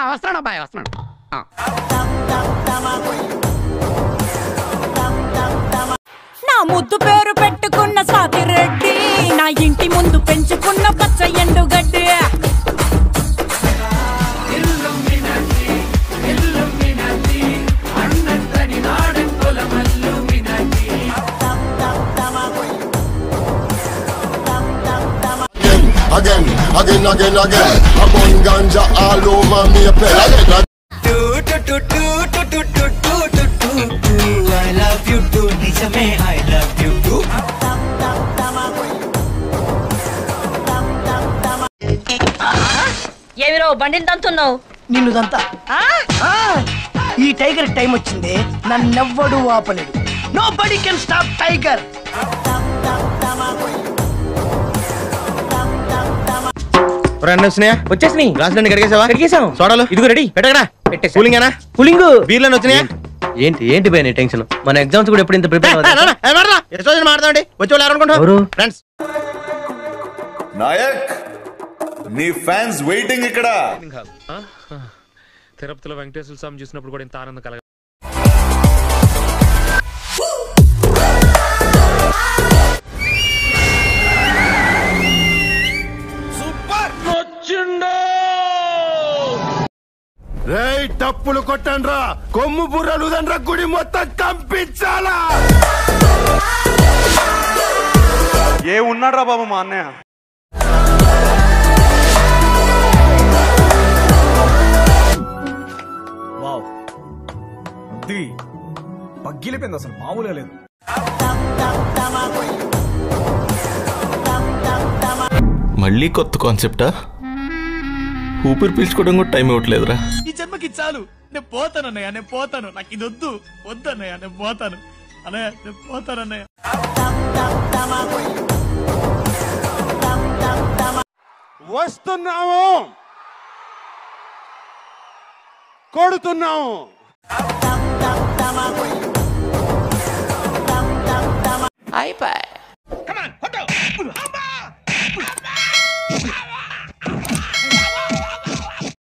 వస్తున్నాడు అబ్బాయి వస్తున్నాడు. నా ముద్దు పేరు పెట్టుకున్న సాతిరెడ్డి, నా ఇంటి ముందు పెంచుకున్న పచ్చ ఎండుగడ్డి. Again, again, again, again. I'm on ganja all over me. I love you too, Nijame, I love you too. ఏమిరో బండిని తంతున్నావు? నిన్ను దంతా. ఈ టైగర్ టైం వచ్చింది, నన్నెవ్వడు ఆపలేడు. Nobody can stop tiger. వచ్చేసినాయి. గ్లాసులన్నీ కడిగేసాం. సోడాలు ఇదిగో రెడీ. పెట్టగడా పెట్టే. కూలింగేనా? కూలింగ్. బీర్లను వచ్చినాయా? ఏంటి భయ టెన్షన్? మన ఎగ్జామ్స్ కూడా ఎప్పుడు ఇంత ప్రిపేర్ మాట్లాడండి. వచ్చి ఫ్రెండ్స్. నాయక్, నీ ఫ్యాన్స్ వెయిటింగ్ ఇక్కడ. తిరుపతిలో వెంకటేశ్వర స్వామి చూసినప్పుడు కూడా ఇంత ఆనందం కలగ. రేయ్ టప్పులు కొట్టండ్రా, కొమ్ము బుర్రలు దండ్రా, గుడి మొత్తం కంపించాలా? ఏ ఉన్నాడ్రా బాబు మా అన్నయ్య? వావ్, అది పగ్గిలిపోయింది, అసలు మామూలుగా లేదు. మళ్ళీ కొత్త కాన్సెప్టా? ఊపిరి పీల్చుకోవడం కూడా టైం ఇవ్వట్లేదురా. ఈ జన్మకి చాలు, నేను పోతాను అన్నయ్య, నేను పోతాను. నాకు ఇది వద్దు అన్నయ్య, నేను పోతాను అన్నయ్య, నేను పోతాను అన్నయ్య. వస్తున్నాము, కొడుతున్నాము.